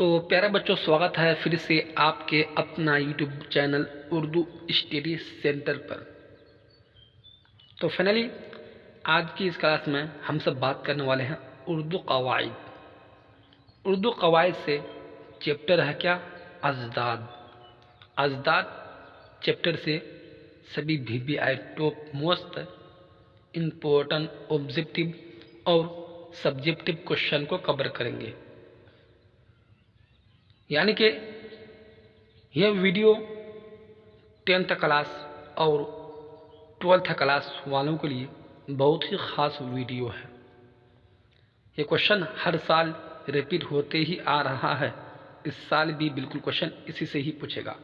तो प्यारे बच्चों, स्वागत है फिर से आपके अपना YouTube channel Urdu study centre पर। तो फाइनली आज की इस क्लास में हम सब बात करने वाले हैं उर्दू कवायद। उर्दू कवायद से चैप्टर है क्या? अजदाद। अजदाद चैप्टर से सभी VBI top most important objective और सब्जेक्टिव क्वेश्चन को कवर करेंगे। यानी कि यह वीडियो 10th क्लास और 12th क्लास वालों के लिए बहुत ही ख़ास वीडियो है। ये क्वेश्चन हर साल रिपीट होते ही आ रहा है। इस साल भी बिल्कुल क्वेश्चन इसी से ही पूछेगा।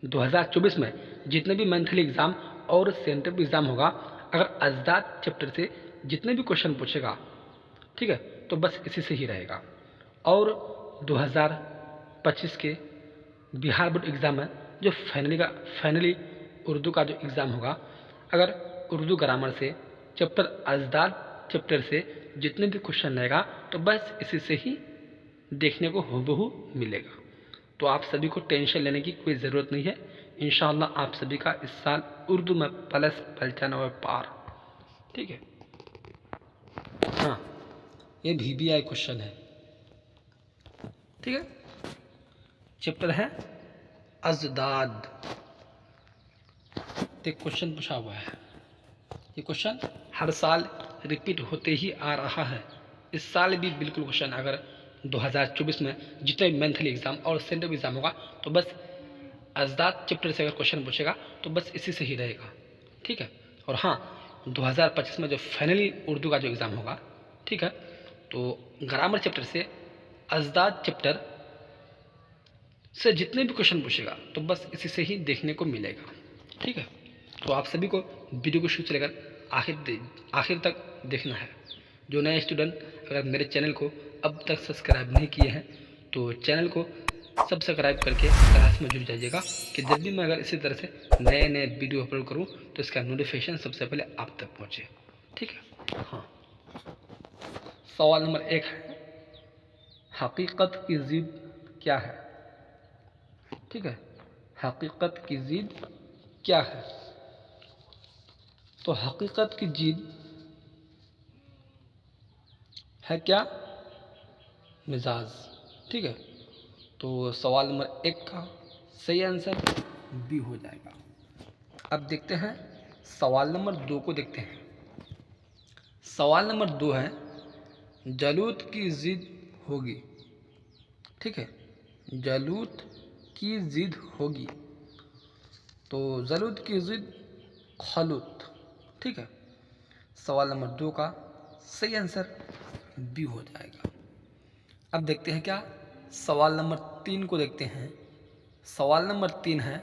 2024 में जितने भी मंथली एग्ज़ाम और सेंट्रल एग्ज़ाम होगा, अगर अजदाद चैप्टर से जितने भी क्वेश्चन पूछेगा, ठीक है, तो बस इसी से ही रहेगा। और 2025 के बिहार बोर्ड एग्ज़ाम है जो फाइनली उर्दू का जो एग्ज़ाम होगा, अगर उर्दू ग्रामर से चैप्टर अजदाद चैप्टर से जितने भी क्वेश्चन रहेगा तो बस इसी से ही देखने को हूबहू मिलेगा। तो आप सभी को टेंशन लेने की कोई ज़रूरत नहीं है। इंशाअल्लाह आप सभी का इस साल उर्दू में प्लस 95 पार। ठीक है, हाँ, ये VBI क्वेश्चन है। ठीक है, चैप्टर है अजदाद। एक क्वेश्चन पूछा हुआ है। ये क्वेश्चन हर साल रिपीट होते ही आ रहा है। इस साल भी बिल्कुल क्वेश्चन, अगर 2024 में जितने मंथली एग्ज़ाम और सेंट्रल एग्ज़ाम होगा तो बस अजदाद चैप्टर से अगर क्वेश्चन पूछेगा तो बस इसी से ही रहेगा। ठीक है, और हाँ, 2025 में जो फाइनली उर्दू का जो एग्ज़ाम होगा, ठीक है, तो ग्रामर चैप्टर से अजदाद चैप्टर से जितने भी क्वेश्चन पूछेगा तो बस इसी से ही देखने को मिलेगा। ठीक है, तो आप सभी को वीडियो को शुरू से लेकर आखिर तक देखना है। जो नए स्टूडेंट अगर मेरे चैनल को अब तक सब्सक्राइब नहीं किए हैं तो चैनल को सब्सक्राइब करके क्लास में जुड़ जाइएगा कि जब भी मैं अगर इसी तरह से नए नए वीडियो अपलोड करूं तो इसका नोटिफिकेशन सबसे पहले आप तक पहुंचे। ठीक है, हाँ, सवाल नंबर 1 है, हकीकत की ज़िद क्या है? ठीक है, हकीकत की ज़िद क्या है? तो हकीकत की ज़िद है क्या? मिजाज। ठीक है, तो सवाल नंबर 1 का सही आंसर बी हो जाएगा। अब देखते हैं सवाल नंबर 2 को देखते हैं। सवाल नंबर 2 है, जलूत की ज़िद होगी। ठीक है, जलूत की ज़िद होगी। तो जलूत की ज़िद खलूत। ठीक है, सवाल नंबर 2 का सही आंसर बी हो जाएगा। अब देखते हैं क्या सवाल नंबर 3 को देखते हैं। सवाल नंबर 3 है,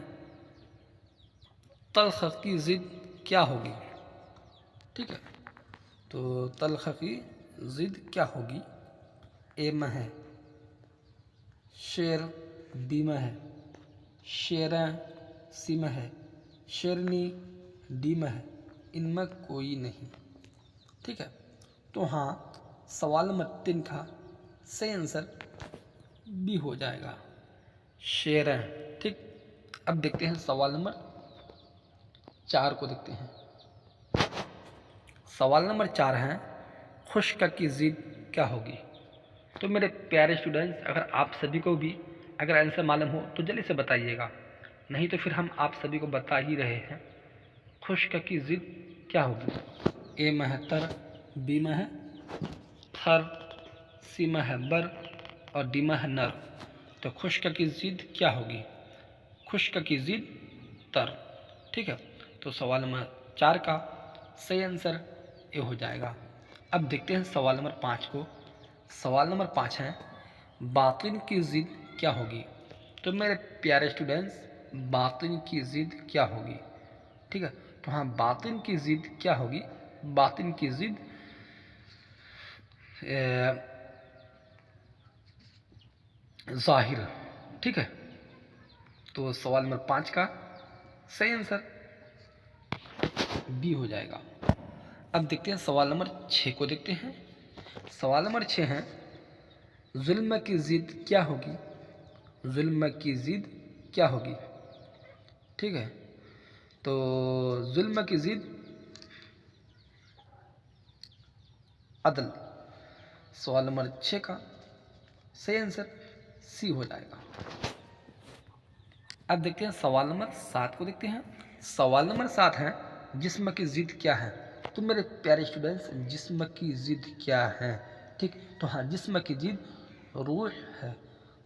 तल्ख की ज़िद क्या होगी? ठीक है, तो तल्ख की ज़िद क्या होगी? ए में है शेर, बी में है शेरें, सी में है शेरनी, डी में है इनमें कोई नहीं। ठीक है, तो हाँ, सवाल नंबर 3 का सही आंसर बी हो जाएगा, शेरें। ठीक, अब देखते हैं सवाल नंबर 4 को देखते हैं। सवाल नंबर 4 है, खुश्क की ज़िद क्या होगी? तो मेरे प्यारे स्टूडेंट्स, अगर आप सभी को भी अगर आंसर मालूम हो तो जल्दी से बताइएगा, नहीं तो फिर हम आप सभी को बता ही रहे हैं। खुश्क की ज़िद क्या होगी? ए में है तर, बी में है थर, सी में है बर और डी में है नर। तो खुश्क की ज़िद क्या होगी? खुश्क की ज़िद तर। ठीक है, तो सवाल नंबर 4 का सही आंसर ये हो जाएगा। अब देखते हैं सवाल नंबर 5 को। सवाल नंबर 5 है, बातिन की ज़िद क्या होगी? तो मेरे प्यारे स्टूडेंट्स, बातिन की ज़िद क्या होगी? ठीक है, तो हाँ, बातिन की ज़िद क्या होगी? बातिन की ज़िद ज़ाहिर। ठीक है, तो सवाल नंबर 5 का सही आंसर बी हो जाएगा। अब देखते हैं सवाल नंबर 6 को देखते हैं। सवाल नंबर 6 है, जुल्म की ज़िद क्या होगी? जुल्म की ज़िद क्या होगी? ठीक है, तो जुल्म की ज़िद अदल। सवाल नंबर 6 का सही आंसर सी हो जाएगा। अब देखते हैं सवाल नंबर 7 को देखते हैं। सवाल नंबर 7 है, जिस्म की ज़िद क्या है? तो मेरे प्यारे स्टूडेंट्स, जिस्म की ज़िद क्या है? ठीक, तो हाँ, जिस्म की ज़िद रूह है।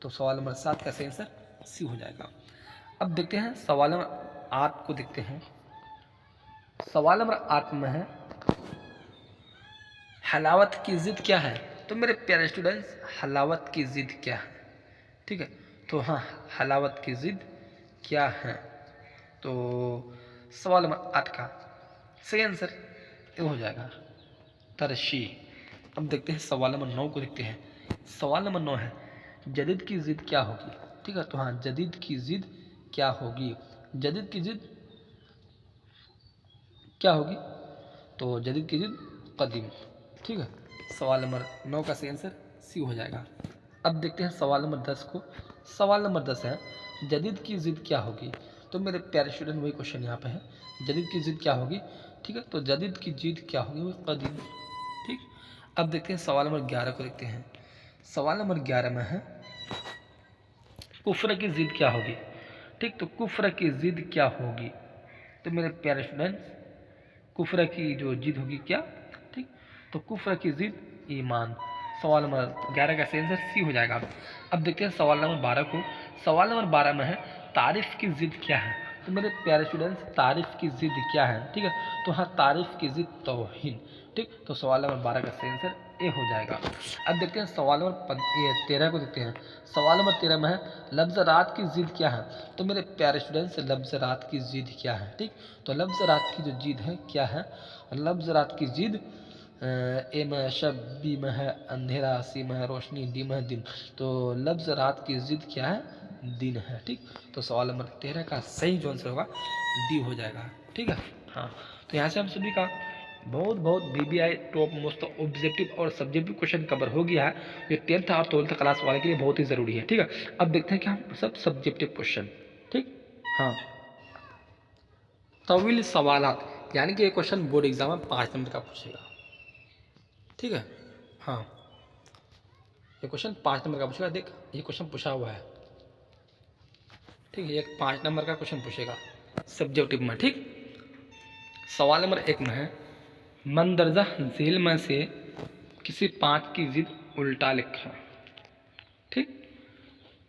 तो सवाल नंबर 7 का सही आंसर सी हो जाएगा। अब देखते हैं सवाल नंबर 8 को देखते हैं। सवाल नंबर 8 में है, हलावत की ज़िद क्या है? तो मेरे प्यारे स्टूडेंट्स, हलावत की ज़िद क्या है? ठीक है, तो हाँ, हलावत की ज़िद क्या है? तो सवाल नंबर 8 का सही आंसर ये हो जाएगा तरशी। अब देखते हैं सवाल नंबर 9 को देखते हैं। सवाल नंबर 9 है, जदीद की ज़िद क्या होगी? ठीक है, तो हाँ, जदीद की ज़िद क्या होगी? जदीद की ज़िद क्या होगी? तो जदीद की ज़िद कदीम। ठीक है, सवाल नंबर 9 का सही आंसर सी हो जाएगा। अब देखते हैं सवाल नंबर 10 को। सवाल नंबर 10 है, जदीद की ज़िद क्या होगी? तो मेरे प्यारे स्टूडेंट, वही क्वेश्चन यहाँ पे है, जदीद की ज़िद क्या होगी? ठीक है, तो जदीद की ज़िद क्या होगी? वो कदीम। ठीक, अब देखते हैं सवाल नंबर 11 को देखते हैं। सवाल नंबर 11 में है, कुफ्र की ज़िद क्या होगी? ठीक, तो कुफ्र की ज़िद क्या होगी? तो मेरे प्यारे स्टूडेंट्स, कुफ्र की जो ज़िद होगी क्या? ठीक, तो कुफ्र की ज़िद ईमान। सवाल नंबर 11 का सही आंसर सी हो जाएगा। अब देखते हैं सवाल नंबर 12 को। सवाल नंबर 12 में है, तारीफ़ की ज़िद क्या है? तो मेरे प्यारे स्टूडेंट्स, तारीफ़ की ज़िद क्या है? ठीक है, तो हाँ, तारीफ़ की ज़िद तौहीन। ठीक, तो सवाल नंबर 12 का सही आंसर ए हो जाएगा। अब देखते हैं सवाल नंबर 13 को देखते हैं। सवाल नंबर 13 में है, लफ्ज़ रात की ज़िद क्या है? तो मेरे प्यारे स्टूडेंट्स, लफ्ज़ रात की ज़िद क्या है? ठीक, तो लफ्ज़ रात की जो ज़िद है क्या है? लफ्ज़ रात की ज़िद ए में शब, बी में है अंधेरा, सी में है रोशनी, डी में है दिन। तो लफ्ज़ रात की ज़िद क्या है? दिन है। ठीक, तो सवाल नंबर 13 का सही जो आंसर होगा डी हो जाएगा। ठीक है, हाँ, तो यहाँ से हम सभी का बहुत बहुत BBI टॉप मोस्ट ऑब्जेक्टिव और सब्जेक्टिव क्वेश्चन कवर हो गया है। ये 10th और 12th क्लास वाले के लिए बहुत ही ज़रूरी है। ठीक है, अब देखते हैं कि हम सब सब्जेक्टिव क्वेश्चन। ठीक, हाँ, तवील सवालात, यानी कि ये क्वेश्चन बोर्ड एग्जाम में 5 नंबर का पूछेगा। ठीक है, हाँ, ये क्वेश्चन 5 नंबर का पूछेगा। देख, ये क्वेश्चन पूछा हुआ है। ठीक है, ये 5 नंबर का क्वेश्चन पूछेगा सब्जेक्टिव में। ठीक, सवाल नंबर 1 में है, मंदरजा झील में से किसी 5 की ज़िद उल्टा लिखा। ठीक,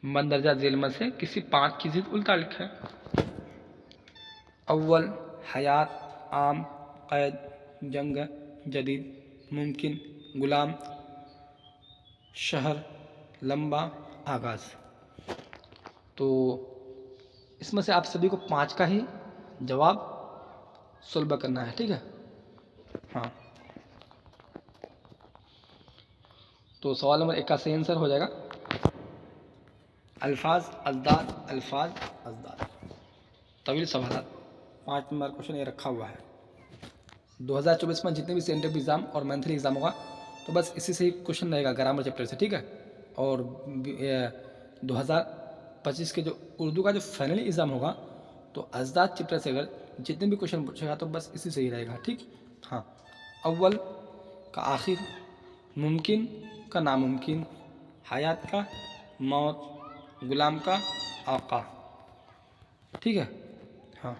मंदरजा झील में से किसी 5 की ज़िद उल्टा लिखा। अव्वल, हयात, आम, कैद, जंग, जदीद, मुमकिन, गुलाम, शहर, लंबा, आगाज़। तो इसमें से आप सभी को 5 का ही जवाब सुलभ करना है। ठीक है, हाँ, तो सवाल नंबर 1 का सही आंसर हो जाएगा अल्फाज, अजदाद, अल्फाज, अजदाद। तवील सवालात, 5 नंबर क्वेश्चन ये रखा हुआ है। 2024 में जितने भी सेंट्रल एग्ज़ाम और मंथली एग्ज़ाम होगा, तो बस इसी से ही क्वेश्चन रहेगा, ग्रामर चैप्टर से। ठीक है, और 2025 के जो उर्दू का जो फाइनल एग्ज़ाम होगा, तो अजदाद चैप्टर से अगर जितने भी क्वेश्चन पूछेगा, तो बस इसी से ही रहेगा। ठीक, हाँ, अव्वल का आखिर, मुमकिन का नामुमकिन, हयात का मौत, गुलाम का आका। ठीक है, हाँ,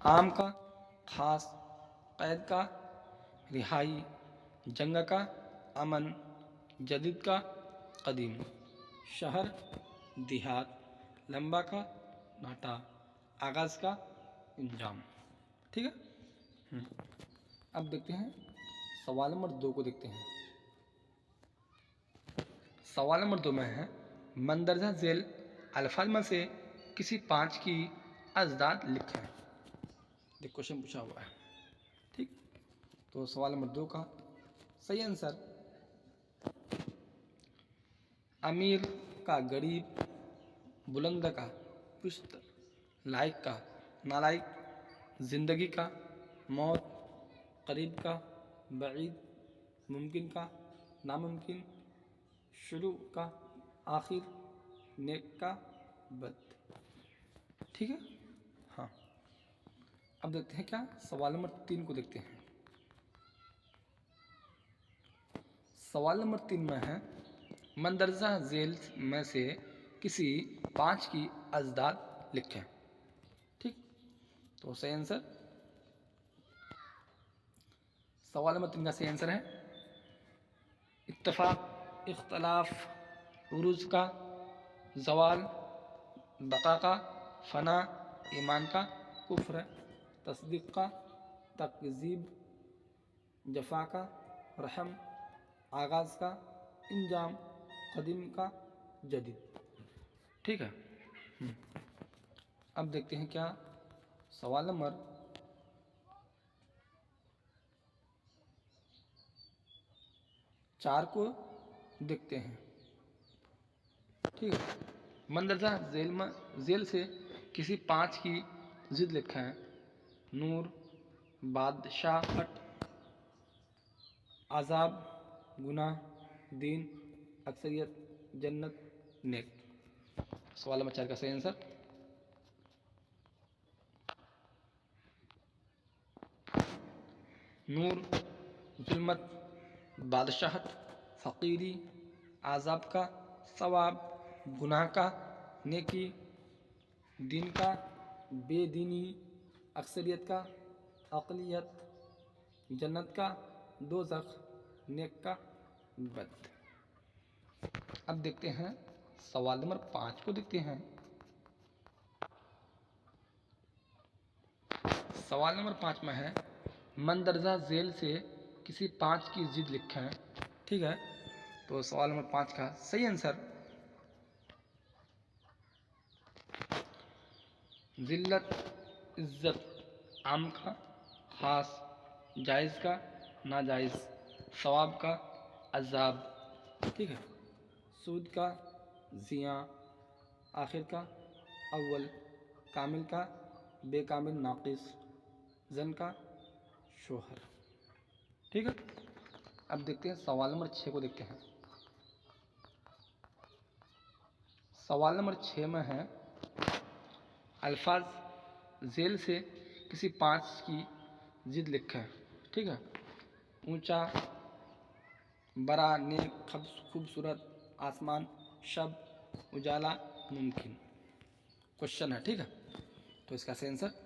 आम का खास, कैद का रिहाई, जंग का अमन, जदीद का कदीम, शहर देहात, लंबा का नाटा, आगाज़ का इंजाम। ठीक है, अब देखते हैं सवाल नंबर 2 को देखते हैं। सवाल नंबर 2 में है, मंदरजा झेल अल्फाज में से किसी 5 की अजदाद लिखें। ये क्वेश्चन पूछा हुआ है। ठीक, तो सवाल नंबर 2 का सही आंसर, अमीर का गरीब, बुलंद का पुश्त, लायक का नालायक, ज़िंदगी का मौत, करीब का बईद, मुमकिन का, नामुमकिन, शुरू का, आखिर, नेक का, बद। ठीक है। हाँ, अब देखते हैं क्या, सवाल नंबर 3 को देखते हैं। सवाल नंबर 3 में है, मंदरजा झेल में से किसी 5 की अजदाद लिखें। ठीक, तो सही आंसर, सवाल नंबर 3 का सही आंसर है इत्तफाक, इख्तलाफ, उरूज का, जवाल, बका का, फना, ईमान का, कुफ्र, तस्दीक का, तकजीब, जफा का, रहम, आगाज़ का, इंजाम, कदीम का, जदीद। ठीक है। अब देखते हैं क्या, सवाल नंबर 4 को देखते हैं। ठीक है। मंदरजा झेल से किसी 5 की जिद लिखा है। नूर, बादशाहत, आज़ाब, गुनाह, दीन, अक्सरियत, जन्नत, नेक। सवाल नंबर 4 का सही आंसर नूर, जुल्मत, बादशाहत, फ़कीरी, आज़ाब का, सवाब, गुनाह का, नेकी, दीन का, बेदीनी, अक्सरियत का, अक़लियत, जन्नत का, दोज़ख, नेक का, बद। अब देखते हैं सवाल नंबर 5 को देखते हैं। सवाल नंबर 5 में है, मंदरजा झेल से किसी 5 की जिद लिखें। ठीक है, तो सवाल नंबर 5 का सही आंसर जिल्लत, इज्जत, आम का, खास, जायज़ का, नाजायज़, सवाब का, अजाब। ठीक है, सूद का, जिया, आखिर का, अव्वल, कामिल का, बेकामिल, नाकिस, जन का, शोहर। ठीक है। अब देखते हैं सवाल नंबर 6 को देखते हैं। सवाल नंबर 6 में है, अल्फाज झेल से किसी 5 की जिद लिखें। ठीक है, ऊंचा, बड़ा, नेक, खूबसूरत, आसमान, शब, उजाला, मुमकिन। क्वेश्चन है। ठीक है, तो इसका सही आंसर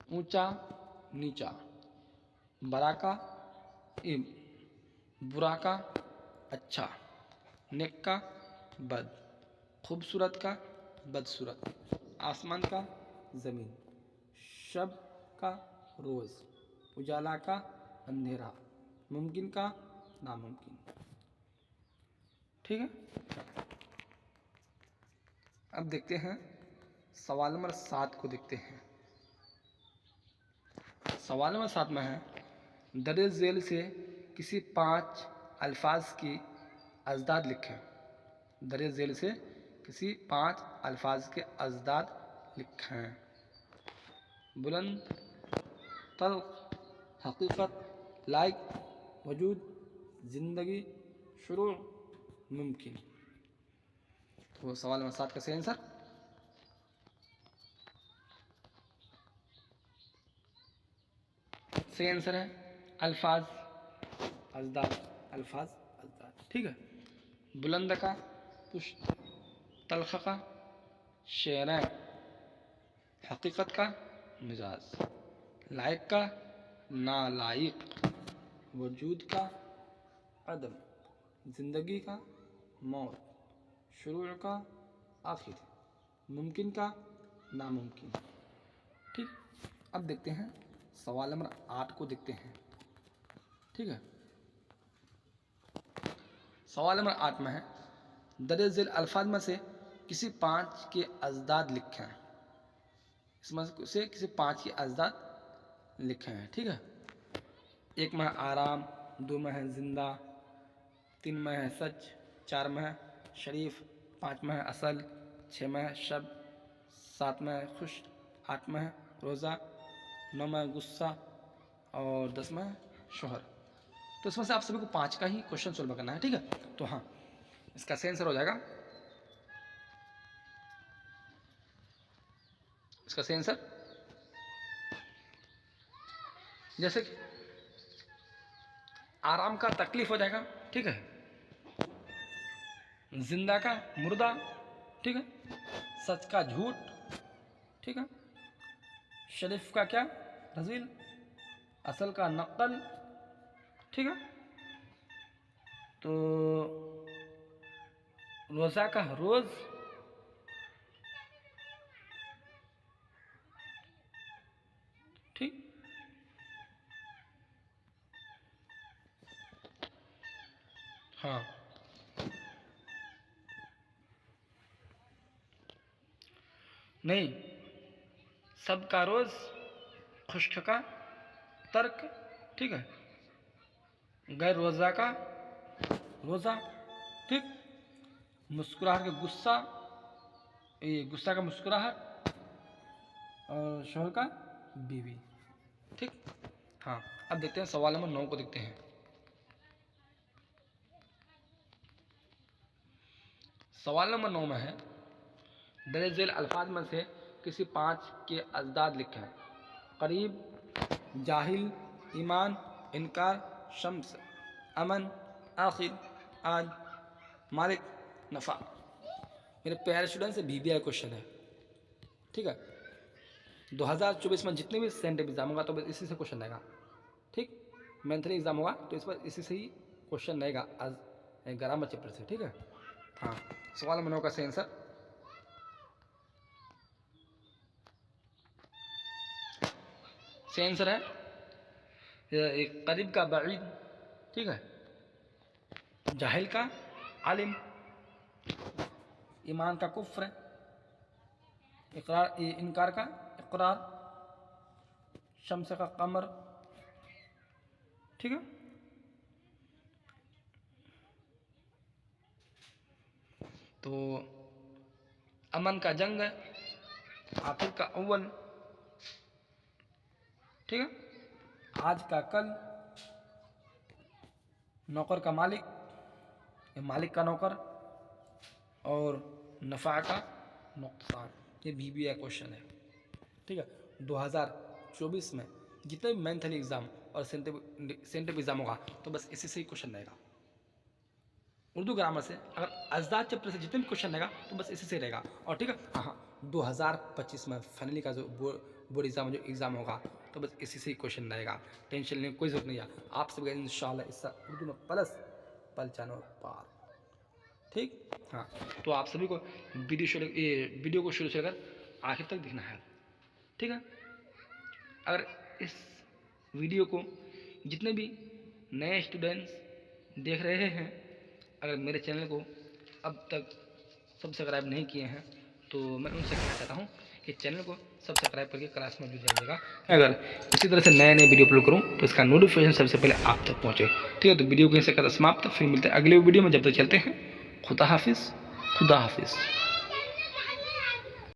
ऊंचा, नीचा, बड़ा का, बुरा का, अच्छा, नेक का, बद, खूबसूरत का, बदसूरत, आसमान का, ज़मीन, शब का, रोज़, उजाला का, अंधेरा, मुमकिन का, नामुमकिन। ठीक है। अब देखते हैं सवाल नंबर 7 को देखते हैं। सवाल नंबर 7 में है, दर्ज झेल से किसी 5 अल्फाज की अजदाद लिखें। दर्ज झेल से किसी 5 अल्फाज के अजदाद लिखें। बुलंद, तल्ख, हकीकत, लाइक, वजूद, ज़िंदगी, शुरू, मुमकिन। तो सवाल नंबर 7 का सही आंसर सही आंसर है अल्फाज, अजदाद, अल्फाज, अजदाद। ठीक है, बुलंद का, पुश्त, तल्ख का, शेरैन, हकीकत का, मिजाज, लायक का, नालायक, वजूद का, अदम, ज़िंदगी का, मौत, शुरू का, आखिर, मुमकिन का, नामुमकिन। ठीक, अब देखते हैं सवाल नंबर 8 को देखते हैं। ठीक है, सवाल नंबर 8 में है, दर्ज झेल अल्फाज में से किसी 5 के अजदाद लिखे हैं। इसमें से किसी 5 के अजदाद लिखे हैं। ठीक है, 1 में है आराम, 2 में है जिंदा, 3 में है सच, 4 में है शरीफ, 5 में है असल, 6 में है शब, 7 में है खुश, 8 में है रोज़ा, 9वां है गुस्सा और 10वां है शोहर। तो इसमें से आप सभी को 5 का ही क्वेश्चन सॉल्व करना है, ठीक है। तो हाँ, इसका सही आंसर हो जाएगा, इसका सही आंसर जैसे कि आराम का तकलीफ हो जाएगा, ठीक है, जिंदा का मुर्दा, ठीक है, सच का झूठ, ठीक है, शरीफ का क्या रजील, असल का नकल, ठीक है, तो रोज़ा का रोज़, ठीक, हाँ, नहीं, सबका रोज़, खुश्क का तर्क, ठीक है, गैर रोज़ा का रोज़ा, ठीक, मुस्कुराहट का गुस्सा, ये गुस्सा का मुस्कुराहट और शोहर का बीवी, ठीक। हाँ, अब देखते हैं सवाल नंबर 9 को देखते हैं। सवाल नंबर 9 में है, दर्ज झेल अल्फाज में से किसी 5 के अजदाद लिखे हैं। करीब, जाहिल, ईमान, इनकार, शम्स, अमन, आखिर, आज, मालिक, नफ़ा। मेरे प्यारे स्टूडेंट से BBI क्वेश्चन है, ठीक है। 2024 में जितने भी सेंट्रल एग्जाम होगा तो बस इसी से क्वेश्चन आएगा, ठीक। मंथली एग्जाम होगा तो इस पर इसी से ही क्वेश्चन रहेगा, आज ग्रामर चैप्टर से, ठीक है। हाँ, सवाल नंबर 9 का सही आंसर है एक करीब का बईद, ठीक है, जाहिल का आलिम, ईमान का कुफ्र, इकरार इनकार का इकरार, शम्स का कमर, ठीक है, तो अमन का जंग, आखिर का अव्वल, ठीक है, आज का कल, नौकर का मालिक, मालिक का नौकर और नफ़ा का नुकसान। ये BBI क्वेश्चन है, ठीक है। 2024 में जितने भी मंथली एग्ज़ाम और सेंट्रल एग्ज़ाम होगा तो बस इसी से ही क्वेश्चन रहेगा। उर्दू ग्रामर से अगर अजदाद चैप्टर से जितने भी क्वेश्चन रहेगा तो बस इसी से रहेगा। और ठीक है, हाँ, 2025 में फाइनली का जो बोर्ड एग्ज़ाम जो एग्ज़ाम होगा तो बस इसी से ही क्वेश्चन रहेगा। टेंशन लेने की कोई ज़रूरत नहीं है। आप सब इंशाल्लाह इस उर्दू में प्लस पलचानो पार, ठीक। हाँ, तो आप सभी को वीडियो को शुरू से लेकर आखिर तक देखना है, ठीक है। अगर इस वीडियो को जितने भी नए स्टूडेंट्स देख रहे हैं, अगर मेरे चैनल को अब तक सब्सक्राइब नहीं किए हैं तो मैं उनसे कहना चाहता हूँ कि चैनल को सब्सक्राइब करके क्लास में जुड़ जाइएगा। अगर इसी तरह से नए नए वीडियो अपलोड करूँ तो इसका नोटिफिकेशन सबसे पहले आप तक पहुँचे, ठीक है। तो वीडियो को यहीं से कर समाप्त, फिर मिलते हैं अगले वीडियो में। जब तक चलते हैं, खुदा हाफिज़, खुदा हाफिज़।